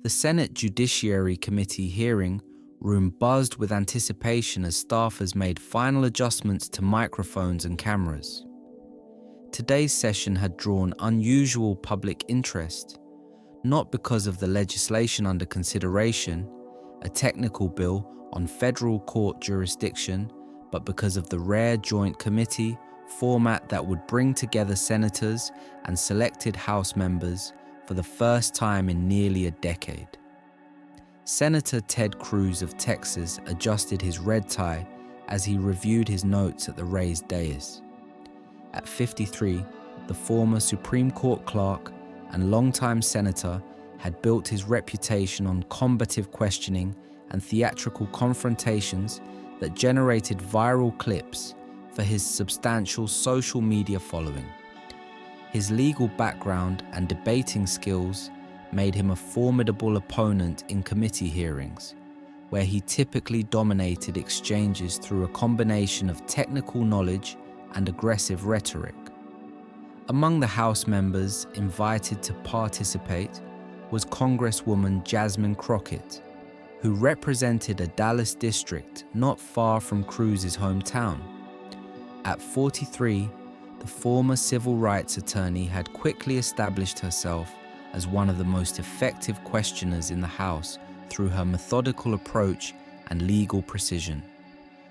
The Senate Judiciary Committee hearing room buzzed with anticipation as staffers made final adjustments to microphones and cameras. Today's session had drawn unusual public interest, not because of the legislation under consideration, a technical bill on federal court jurisdiction, but because of the rare joint committee format that would bring together senators and selected House members for the first time in nearly a decade. Senator Ted Cruz of Texas adjusted his red tie as he reviewed his notes at the raised dais. At 53, the former Supreme Court clerk and longtime senator had built his reputation on combative questioning and theatrical confrontations that generated viral clips for his substantial social media following. His legal background and debating skills made him a formidable opponent in committee hearings, where he typically dominated exchanges through a combination of technical knowledge and aggressive rhetoric. Among the House members invited to participate was Congresswoman Jasmine Crockett, who represented a Dallas district not far from Cruz's hometown. At 43, the former civil rights attorney had quickly established herself as one of the most effective questioners in the House through her methodical approach and legal precision.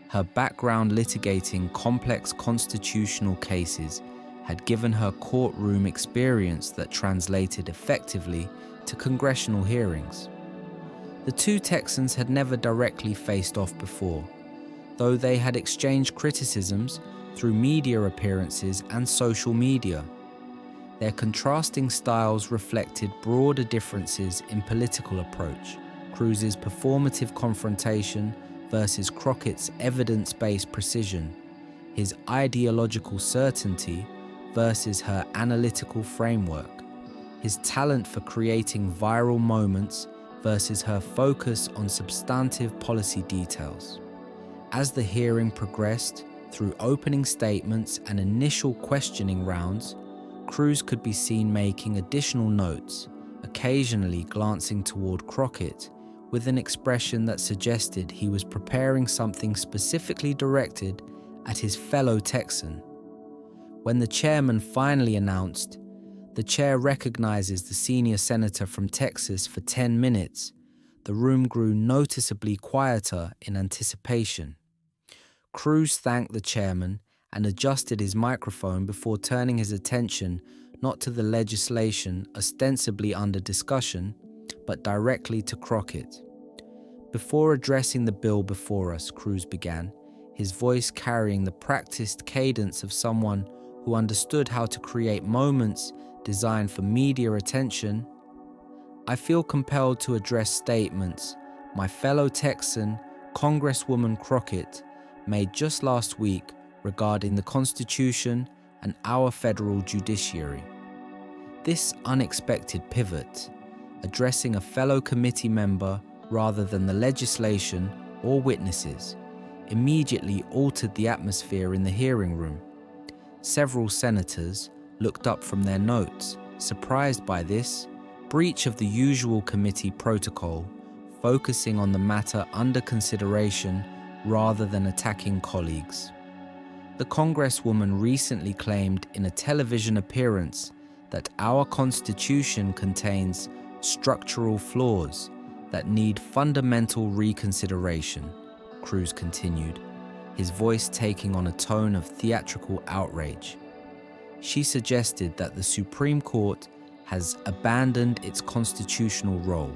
Her background litigating complex constitutional cases had given her courtroom experience that translated effectively to congressional hearings. The two Texans had never directly faced off before, though they had exchanged criticisms through media appearances and social media. Their contrasting styles reflected broader differences in political approach: Cruz's performative confrontation versus Crockett's evidence-based precision, his ideological certainty versus her analytical framework, his talent for creating viral moments versus her focus on substantive policy details. As the hearing progressed, through opening statements and initial questioning rounds, Cruz could be seen making additional notes, occasionally glancing toward Crockett with an expression that suggested he was preparing something specifically directed at his fellow Texan. When the chairman finally announced, "The chair recognizes the senior senator from Texas for 10 minutes," the room grew noticeably quieter in anticipation. Cruz thanked the chairman and adjusted his microphone before turning his attention not to the legislation ostensibly under discussion, but directly to Crockett. Before addressing the bill before us, Cruz began, his voice carrying the practiced cadence of someone who understood how to create moments designed for media attention. "I feel compelled to address statements my fellow Texan, Congresswoman Crockett, made just last week regarding the Constitution and our federal judiciary." This unexpected pivot, addressing a fellow committee member rather than the legislation or witnesses, immediately altered the atmosphere in the hearing room. Several senators looked up from their notes, surprised by this breach of the usual committee protocol, focusing on the matter under consideration rather than attacking colleagues. The Congresswoman recently claimed in a television appearance that our Constitution contains structural flaws that need fundamental reconsideration, Cruz continued, his voice taking on a tone of theatrical outrage. She suggested that the Supreme Court has abandoned its constitutional role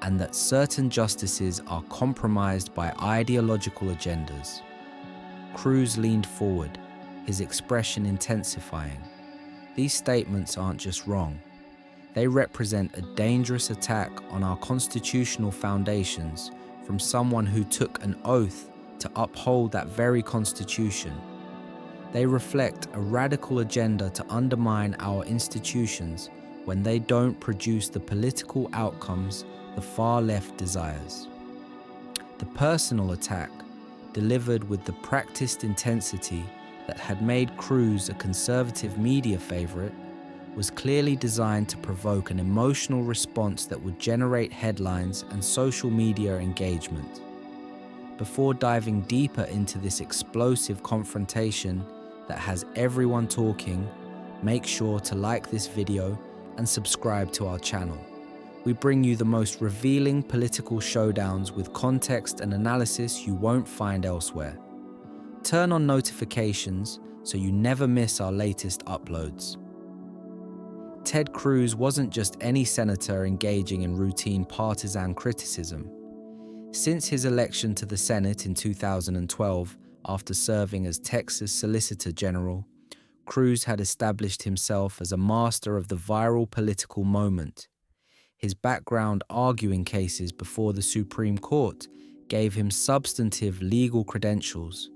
and that certain justices are compromised by ideological agendas. Cruz leaned forward, his expression intensifying. These statements aren't just wrong. They represent a dangerous attack on our constitutional foundations from someone who took an oath to uphold that very Constitution. They reflect a radical agenda to undermine our institutions when they don't produce the political outcomes the far left desires. The personal attack, delivered with the practiced intensity that had made Cruz a conservative media favorite, was clearly designed to provoke an emotional response that would generate headlines and social media engagement. Before diving deeper into this explosive confrontation that has everyone talking, make sure to like this video and subscribe to our channel. We bring you the most revealing political showdowns with context and analysis you won't find elsewhere. Turn on notifications so you never miss our latest uploads. Ted Cruz wasn't just any senator engaging in routine partisan criticism. Since his election to the Senate in 2012, after serving as Texas Solicitor General, Cruz had established himself as a master of the viral political moment. His background arguing cases before the Supreme Court gave him substantive legal credentials,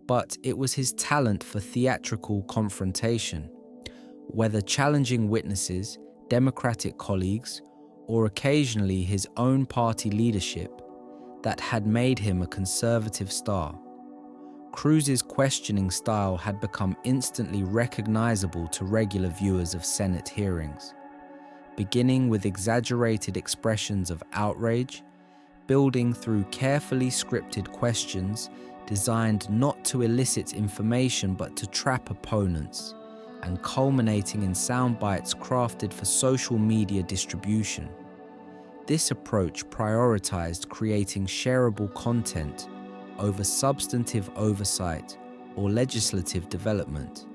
but it was his talent for theatrical confrontation. Whether challenging witnesses, Democratic colleagues, or occasionally his own party leadership, that had made him a conservative star. Cruz's questioning style had become instantly recognizable to regular viewers of Senate hearings, beginning with exaggerated expressions of outrage, building through carefully scripted questions designed not to elicit information but to trap opponents, and culminating in sound bites crafted for social media distribution. This approach prioritized creating shareable content over substantive oversight or legislative development,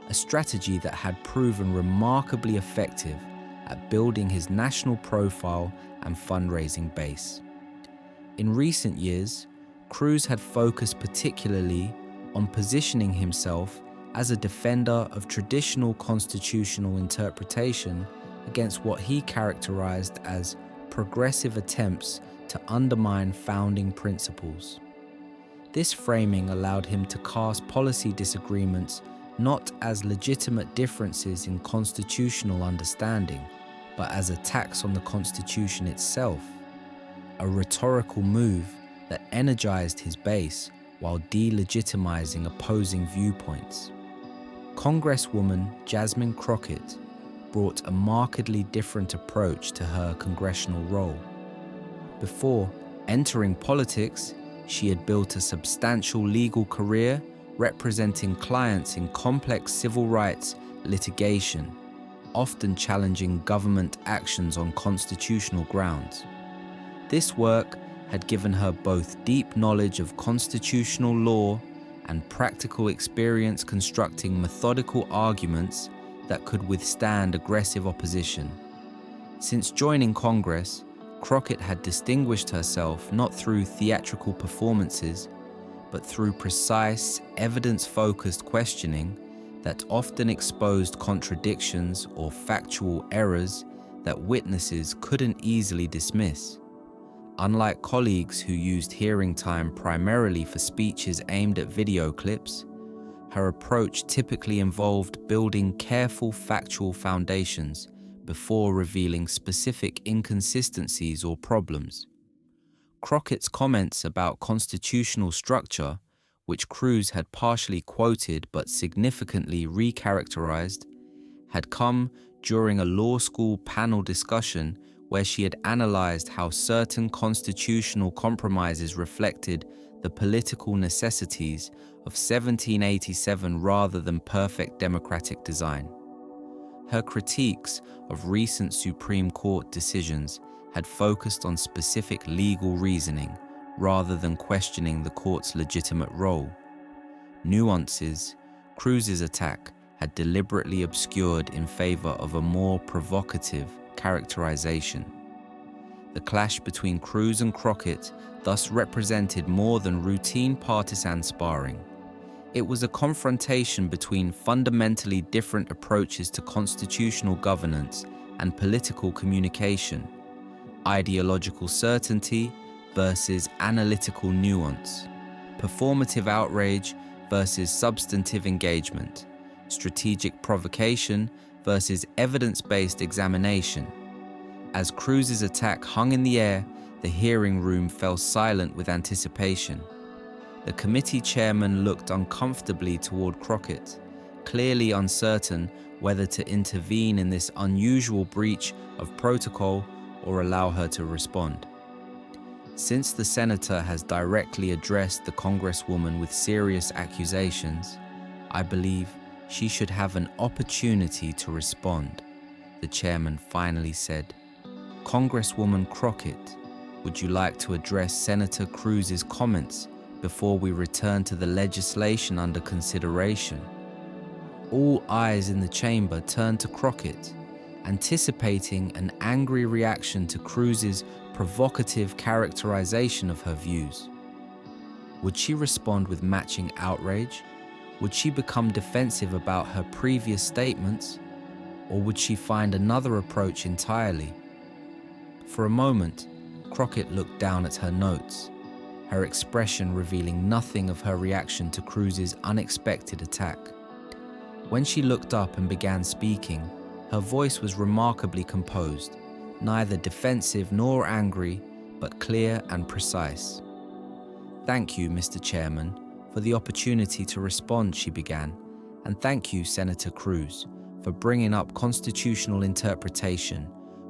a strategy that had proven remarkably effective at building his national profile and fundraising base. In recent years, Cruz had focused particularly on positioning himself as a defender of traditional constitutional interpretation against what he characterized as progressive attempts to undermine founding principles. This framing allowed him to cast policy disagreements not as legitimate differences in constitutional understanding, but as attacks on the Constitution itself, a rhetorical move that energized his base while delegitimizing opposing viewpoints. Congresswoman Jasmine Crockett brought a markedly different approach to her congressional role. Before entering politics, she had built a substantial legal career representing clients in complex civil rights litigation, often challenging government actions on constitutional grounds. This work had given her both deep knowledge of constitutional law and practical experience constructing methodical arguments that could withstand aggressive opposition. Since joining Congress, Crockett had distinguished herself not through theatrical performances, but through precise, evidence-focused questioning that often exposed contradictions or factual errors that witnesses couldn't easily dismiss. Unlike colleagues who used hearing time primarily for speeches aimed at video clips, her approach typically involved building careful factual foundations before revealing specific inconsistencies or problems. Crockett's comments about constitutional structure, which Cruz had partially quoted but significantly recharacterized, had come during a law school panel discussion where she had analyzed how certain constitutional compromises reflected the political necessities of 1787 rather than perfect democratic design. Her critiques of recent Supreme Court decisions had focused on specific legal reasoning rather than questioning the court's legitimate role. Nuances Cruz's attack had deliberately obscured in favor of a more provocative characterization. The clash between Cruz and Crockett thus represented more than routine partisan sparring. It was a confrontation between fundamentally different approaches to constitutional governance and political communication, ideological certainty versus analytical nuance, performative outrage versus substantive engagement, strategic provocation versus evidence-based examination. As Cruz's attack hung in the air, the hearing room fell silent with anticipation. The committee chairman looked uncomfortably toward Crockett, clearly uncertain whether to intervene in this unusual breach of protocol or allow her to respond. Since the senator has directly addressed the congresswoman with serious accusations, I believe she should have an opportunity to respond, the chairman finally said. Congresswoman Crockett, would you like to address Senator Cruz's comments before we return to the legislation under consideration? All eyes in the chamber turned to Crockett, anticipating an angry reaction to Cruz's provocative characterization of her views. Would she respond with matching outrage? Would she become defensive about her previous statements? Or would she find another approach entirely? For a moment, Crockett looked down at her notes, her expression revealing nothing of her reaction to Cruz's unexpected attack. When she looked up and began speaking, her voice was remarkably composed, neither defensive nor angry, but clear and precise. "Thank you, Mr. Chairman, for the opportunity to respond," she began, "and thank you, Senator Cruz, for bringing up constitutional interpretation,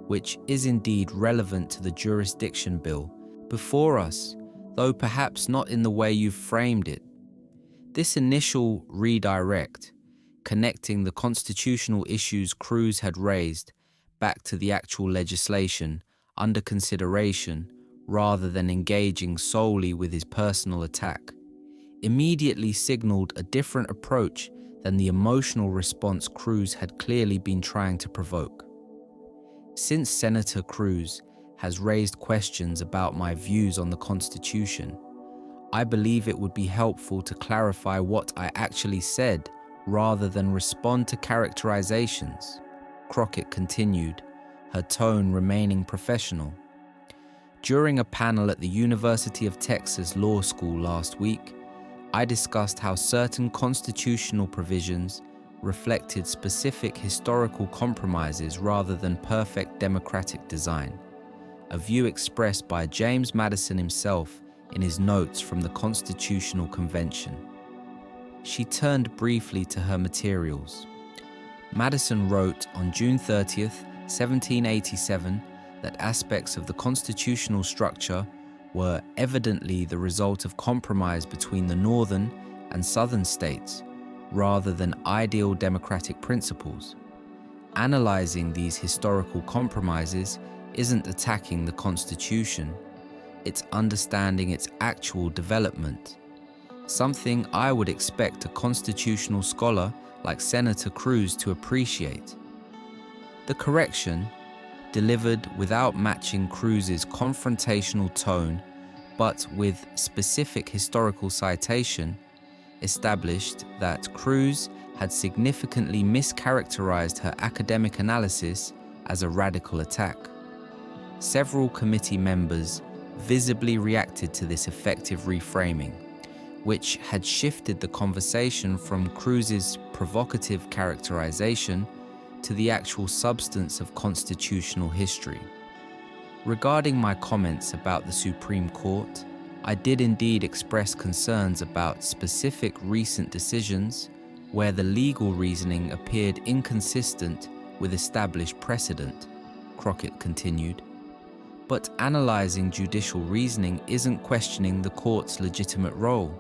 which is indeed relevant to the jurisdiction bill before us, though perhaps not in the way you've framed it. This initial redirect, connecting the constitutional issues Cruz had raised back to the actual legislation under consideration rather than engaging solely with his personal attack, immediately signaled a different approach than the emotional response Cruz had clearly been trying to provoke. Since Senator Cruz has raised questions about my views on the Constitution, I believe it would be helpful to clarify what I actually said rather than respond to characterizations," Crockett continued, her tone remaining professional. "During a panel at the University of Texas Law School last week, I discussed how certain constitutional provisions reflected specific historical compromises rather than perfect democratic design, a view expressed by James Madison himself in his notes from the Constitutional Convention." She turned briefly to her materials. Madison wrote on June 30th, 1787, that aspects of the constitutional structure were evidently the result of compromise between the northern and southern states, rather than ideal democratic principles. Analyzing these historical compromises isn't attacking the Constitution, it's understanding its actual development, something I would expect a constitutional scholar like Senator Cruz to appreciate. The correction, delivered without matching Cruz's confrontational tone, but with specific historical citation, established that Cruz had significantly mischaracterized her academic analysis as a radical attack. Several committee members visibly reacted to this effective reframing, which had shifted the conversation from Cruz's provocative characterization to the actual substance of constitutional history. Regarding my comments about the Supreme Court, I did indeed express concerns about specific recent decisions where the legal reasoning appeared inconsistent with established precedent, Crockett continued. But analyzing judicial reasoning isn't questioning the court's legitimate role.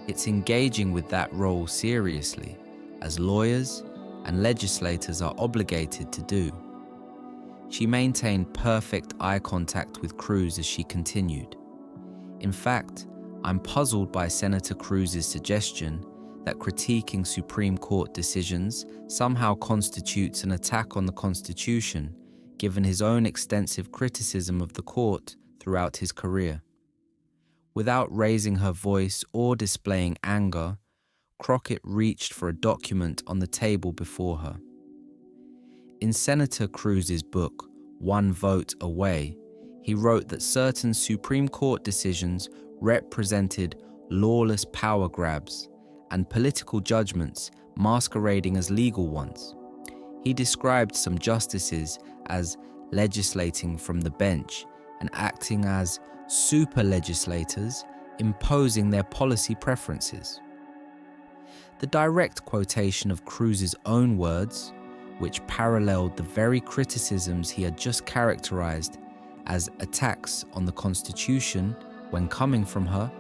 It's engaging with that role seriously, as lawyers and legislators are obligated to do. She maintained perfect eye contact with Cruz as she continued. In fact, I'm puzzled by Senator Cruz's suggestion that critiquing Supreme Court decisions somehow constitutes an attack on the Constitution, given his own extensive criticism of the court throughout his career. Without raising her voice or displaying anger, Crockett reached for a document on the table before her. In Senator Cruz's book, One Vote Away, he wrote that certain Supreme Court decisions represented lawless power grabs and political judgments masquerading as legal ones. He described some justices as legislating from the bench and acting as super legislators, imposing their policy preferences. The direct quotation of Cruz's own words, which paralleled the very criticisms he had just characterized as attacks on the Constitution when coming from her,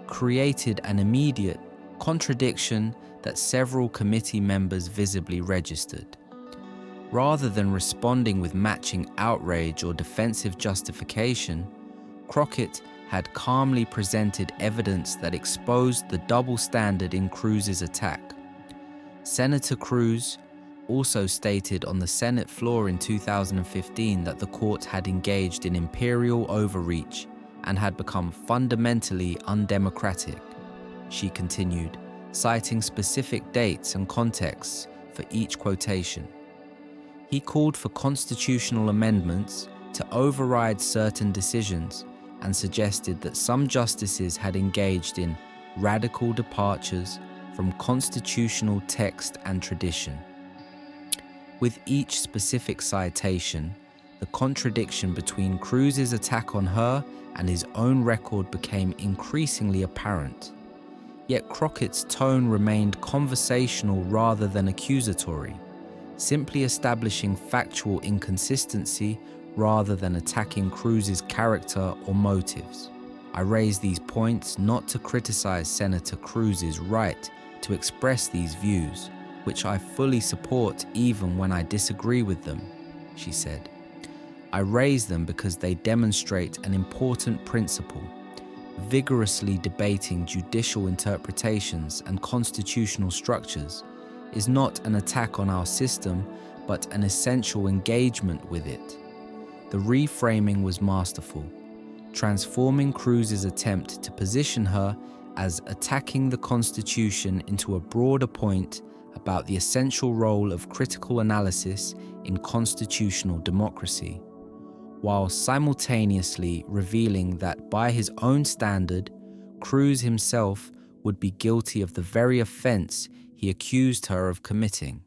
created an immediate contradiction that several committee members visibly registered. Rather than responding with matching outrage or defensive justification, Crockett had calmly presented evidence that exposed the double standard in Cruz's attack. Senator Cruz also stated on the Senate floor in 2015 that the court had engaged in imperial overreach and had become fundamentally undemocratic. She continued, citing specific dates and contexts for each quotation. He called for constitutional amendments to override certain decisions and suggested that some justices had engaged in radical departures from constitutional text and tradition. With each specific citation, the contradiction between Cruz's attack on her and his own record became increasingly apparent. Yet Crockett's tone remained conversational rather than accusatory, simply establishing factual inconsistency rather than attacking Cruz's character or motives. I raise these points not to criticize Senator Cruz's right to express these views, which I fully support even when I disagree with them, she said. I raise them because they demonstrate an important principle. Vigorously debating judicial interpretations and constitutional structures is not an attack on our system, but an essential engagement with it. The reframing was masterful, transforming Cruz's attempt to position her as attacking the Constitution into a broader point about the essential role of critical analysis in constitutional democracy, while simultaneously revealing that by his own standard, Cruz himself would be guilty of the very offense he accused her of committing.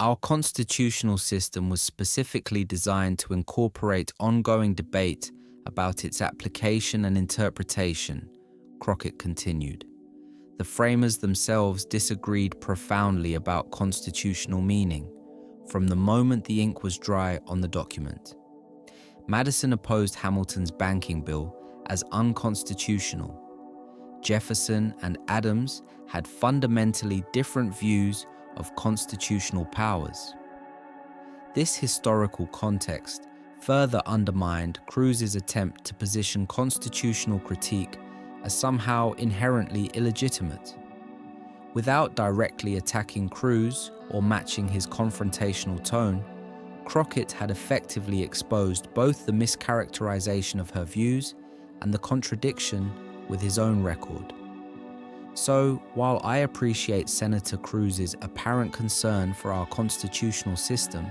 Our constitutional system was specifically designed to incorporate ongoing debate about its application and interpretation, Crockett continued. The framers themselves disagreed profoundly about constitutional meaning from the moment the ink was dry on the document. Madison opposed Hamilton's banking bill as unconstitutional. Jefferson and Adams had fundamentally different views of constitutional powers. This historical context further undermined Cruz's attempt to position constitutional critique as somehow inherently illegitimate. Without directly attacking Cruz or matching his confrontational tone, Crockett had effectively exposed both the mischaracterization of her views and the contradiction with his own record. So, while I appreciate Senator Cruz's apparent concern for our constitutional system,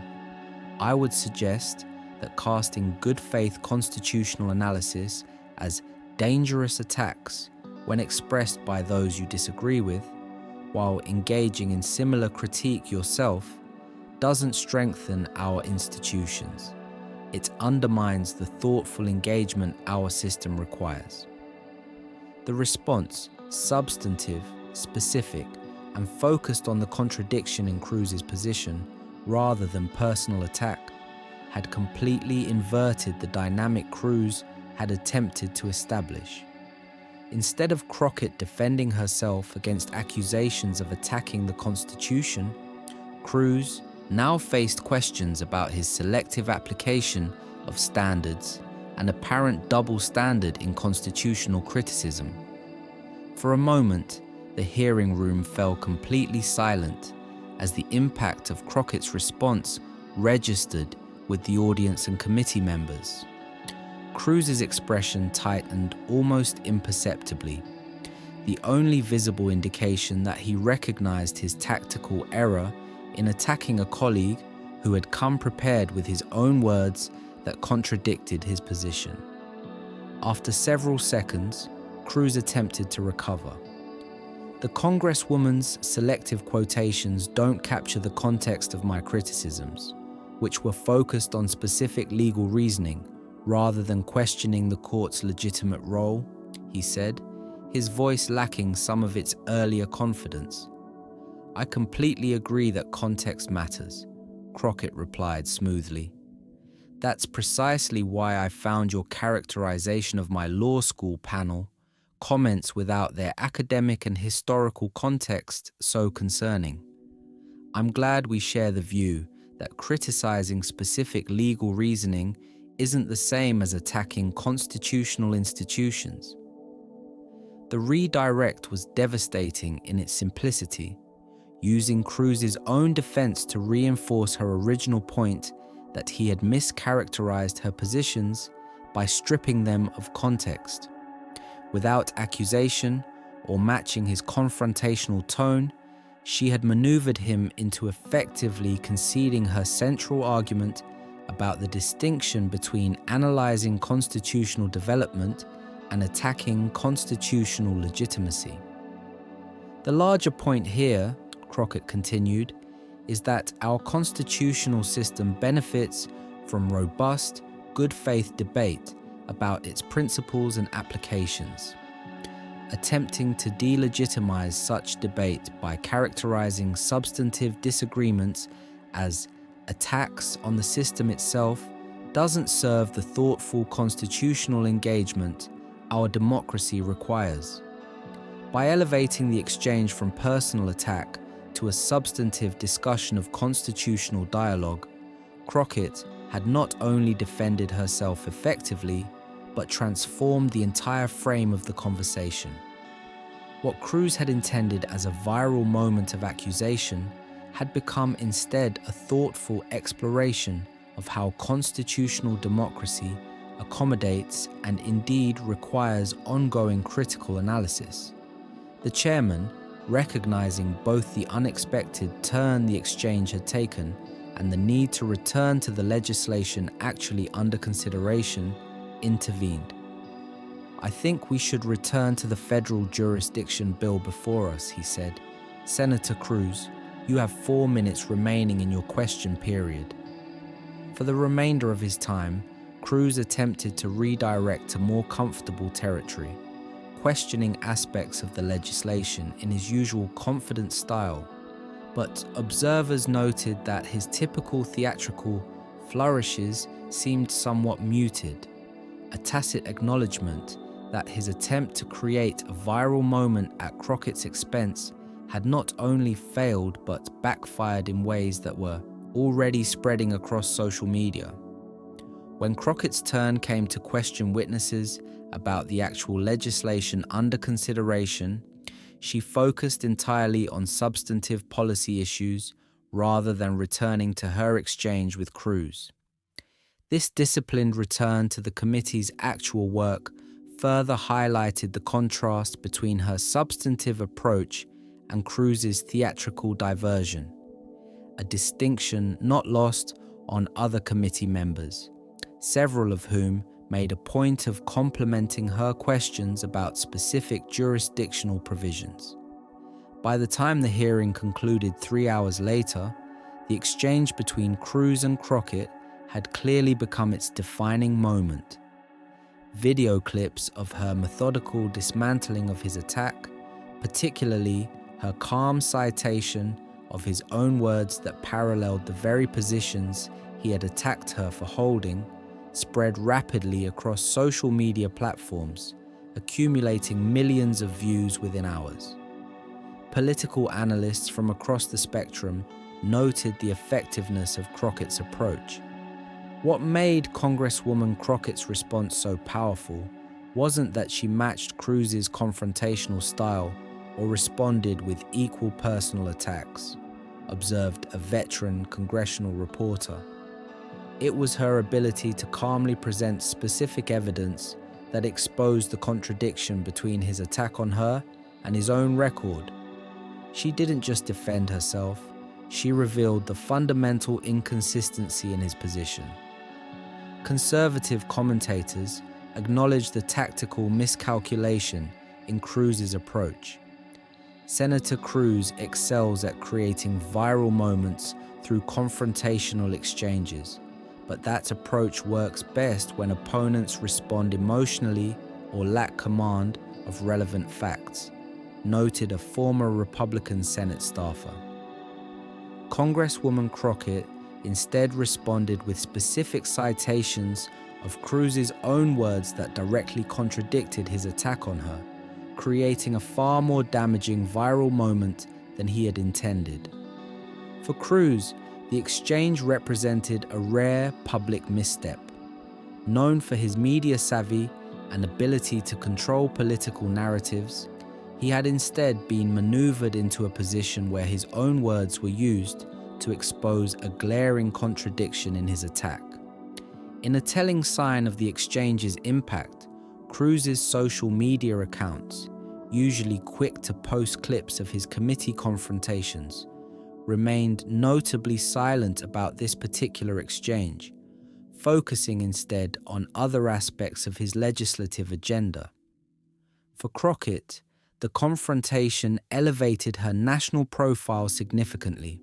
I would suggest that casting good faith constitutional analysis as dangerous attacks when expressed by those you disagree with, while engaging in similar critique yourself, doesn't strengthen our institutions. It undermines the thoughtful engagement our system requires. The response, substantive, specific, and focused on the contradiction in Cruz's position rather than personal attack, had completely inverted the dynamic Cruz had attempted to establish. Instead of Crockett defending herself against accusations of attacking the Constitution, Cruz now faced questions about his selective application of standards and apparent double standard in constitutional criticism. For a moment, the hearing room fell completely silent as the impact of Crockett's response registered with the audience and committee members. Cruz's expression tightened almost imperceptibly, the only visible indication that he recognized his tactical error in attacking a colleague who had come prepared with his own words that contradicted his position. After several seconds, Cruz attempted to recover. The Congresswoman's selective quotations don't capture the context of my criticisms, which were focused on specific legal reasoning rather than questioning the court's legitimate role, he said, his voice lacking some of its earlier confidence. I completely agree that context matters, Crockett replied smoothly. That's precisely why I found your characterization of my law school panel, comments without their academic and historical context, so concerning. I'm glad we share the view that criticizing specific legal reasoning isn't the same as attacking constitutional institutions. The redirect was devastating in its simplicity, using Cruz's own defense to reinforce her original point that he had mischaracterized her positions by stripping them of context. Without accusation or matching his confrontational tone, she had maneuvered him into effectively conceding her central argument about the distinction between analyzing constitutional development and attacking constitutional legitimacy. The larger point here, Crockett continued, is that our constitutional system benefits from robust, good faith debate about its principles and applications. Attempting to delegitimize such debate by characterizing substantive disagreements as attacks on the system itself doesn't serve the thoughtful constitutional engagement our democracy requires. By elevating the exchange from personal attack to a substantive discussion of constitutional dialogue, Crockett had not only defended herself effectively, but transformed the entire frame of the conversation. What Cruz had intended as a viral moment of accusation had become instead a thoughtful exploration of how constitutional democracy accommodates and indeed requires ongoing critical analysis. The chairman, recognizing both the unexpected turn the exchange had taken and the need to return to the legislation actually under consideration, intervened. I think we should return to the federal jurisdiction bill before us, he said. Senator Cruz, you have 4 minutes remaining in your question period. For the remainder of his time, Cruz attempted to redirect to more comfortable territory, questioning aspects of the legislation in his usual confident style, but observers noted that his typical theatrical flourishes seemed somewhat muted, a tacit acknowledgement that his attempt to create a viral moment at Crockett's expense had not only failed but backfired in ways that were already spreading across social media. When Crockett's turn came to question witnesses about the actual legislation under consideration, she focused entirely on substantive policy issues rather than returning to her exchange with Cruz. This disciplined return to the committee's actual work further highlighted the contrast between her substantive approach and Cruz's theatrical diversion, a distinction not lost on other committee members, several of whom made a point of complimenting her questions about specific jurisdictional provisions. By the time the hearing concluded 3 hours later, the exchange between Cruz and Crockett had clearly become its defining moment. Video clips of her methodical dismantling of his attack, particularly her calm citation of his own words that paralleled the very positions he had attacked her for holding, spread rapidly across social media platforms, accumulating millions of views within hours. Political analysts from across the spectrum noted the effectiveness of Crockett's approach. What made Congresswoman Crockett's response so powerful wasn't that she matched Cruz's confrontational style or responded with equal personal attacks, observed a veteran congressional reporter. It was her ability to calmly present specific evidence that exposed the contradiction between his attack on her and his own record. She didn't just defend herself, she revealed the fundamental inconsistency in his position. Conservative commentators acknowledged the tactical miscalculation in Cruz's approach. Senator Cruz excels at creating viral moments through confrontational exchanges, but that approach works best when opponents respond emotionally or lack command of relevant facts, noted a former Republican Senate staffer. Congresswoman Crockett instead responded with specific citations of Cruz's own words that directly contradicted his attack on her, creating a far more damaging viral moment than he had intended. For Cruz, the exchange represented a rare public misstep. Known for his media savvy and ability to control political narratives, he had instead been maneuvered into a position where his own words were used to expose a glaring contradiction in his attack. In a telling sign of the exchange's impact, Cruz's social media accounts, usually quick to post clips of his committee confrontations, remained notably silent about this particular exchange, focusing instead on other aspects of his legislative agenda. For Crockett, the confrontation elevated her national profile significantly.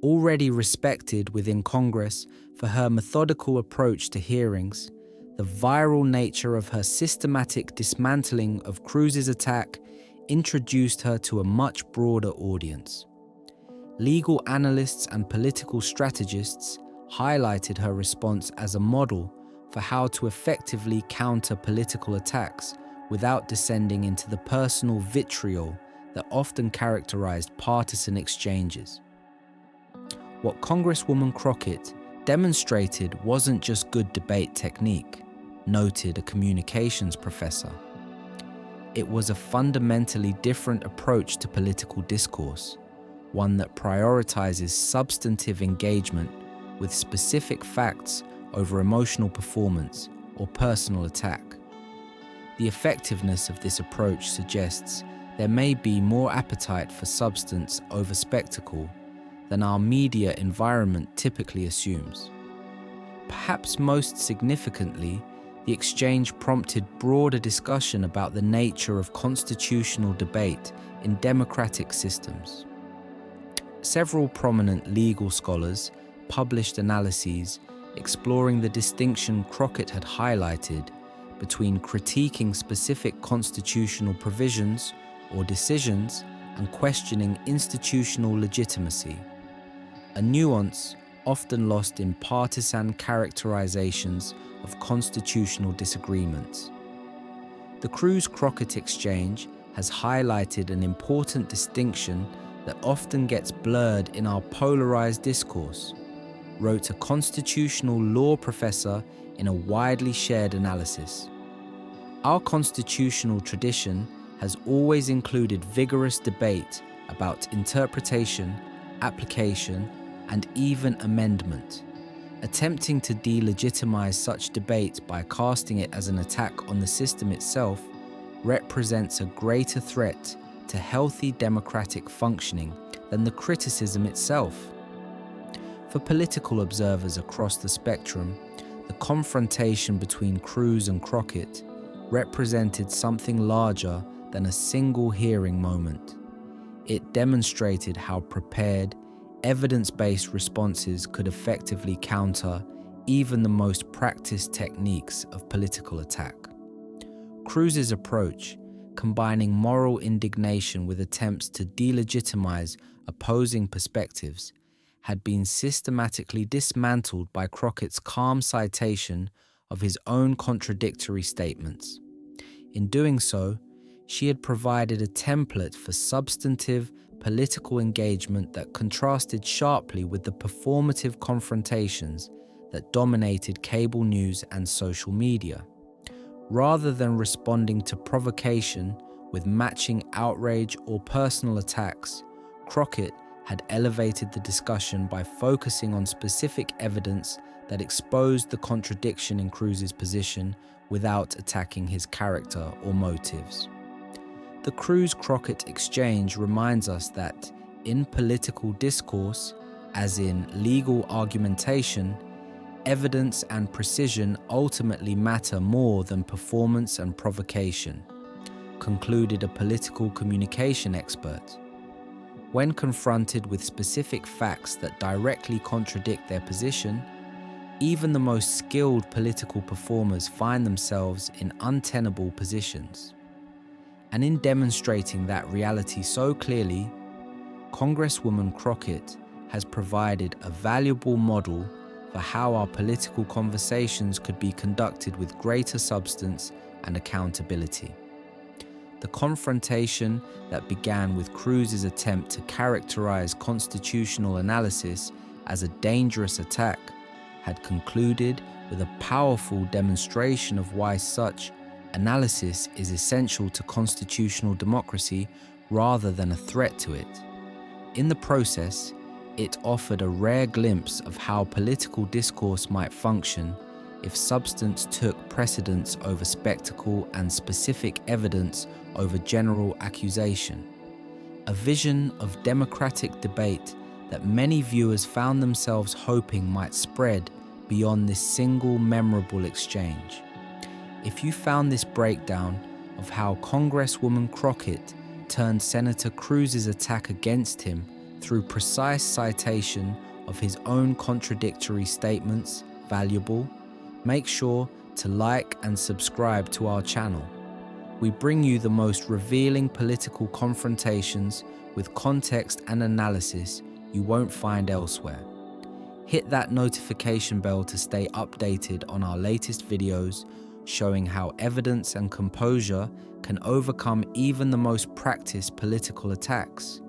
Already respected within Congress for her methodical approach to hearings, the viral nature of her systematic dismantling of Cruz's attack introduced her to a much broader audience. Legal analysts and political strategists highlighted her response as a model for how to effectively counter political attacks without descending into the personal vitriol that often characterized partisan exchanges. What Congresswoman Crockett demonstrated wasn't just good debate technique, noted a communications professor. It was a fundamentally different approach to political discourse, one that prioritizes substantive engagement with specific facts over emotional performance or personal attack. The effectiveness of this approach suggests there may be more appetite for substance over spectacle than our media environment typically assumes. Perhaps most significantly, the exchange prompted broader discussion about the nature of constitutional debate in democratic systems. Several prominent legal scholars published analyses exploring the distinction Crockett had highlighted between critiquing specific constitutional provisions or decisions and questioning institutional legitimacy, a nuance often lost in partisan characterizations of constitutional disagreements. The Cruz-Crockett exchange has highlighted an important distinction that often gets blurred in our polarized discourse, wrote a constitutional law professor in a widely shared analysis. Our constitutional tradition has always included vigorous debate about interpretation, application, and even amendment. Attempting to delegitimize such debate by casting it as an attack on the system itself represents a greater threat to healthy democratic functioning than the criticism itself. For political observers across the spectrum, the confrontation between Cruz and Crockett represented something larger than a single hearing moment. It demonstrated how prepared, evidence-based responses could effectively counter even the most practiced techniques of political attack. Cruz's approach, combining moral indignation with attempts to delegitimize opposing perspectives, had been systematically dismantled by Crockett's calm citation of his own contradictory statements. In doing so, she had provided a template for substantive political engagement that contrasted sharply with the performative confrontations that dominated cable news and social media. Rather than responding to provocation with matching outrage or personal attacks, Crockett had elevated the discussion by focusing on specific evidence that exposed the contradiction in Cruz's position without attacking his character or motives. The Cruz-Crockett exchange reminds us that, in political discourse, as in legal argumentation, evidence and precision ultimately matter more than performance and provocation, concluded a political communication expert. When confronted with specific facts that directly contradict their position, even the most skilled political performers find themselves in untenable positions. And in demonstrating that reality so clearly, Congresswoman Crockett has provided a valuable model for how our political conversations could be conducted with greater substance and accountability. The confrontation that began with Cruz's attempt to characterize constitutional analysis as a dangerous attack had concluded with a powerful demonstration of why such analysis is essential to constitutional democracy rather than a threat to it. In the process, it offered a rare glimpse of how political discourse might function if substance took precedence over spectacle and specific evidence over general accusation. A vision of democratic debate that many viewers found themselves hoping might spread beyond this single memorable exchange. If you found this breakdown of how Congresswoman Crockett turned Senator Cruz's attack against him through precise citation of his own contradictory statements valuable, make sure to like and subscribe to our channel. We bring you the most revealing political confrontations with context and analysis you won't find elsewhere. Hit that notification bell to stay updated on our latest videos showing how evidence and composure can overcome even the most practiced political attacks.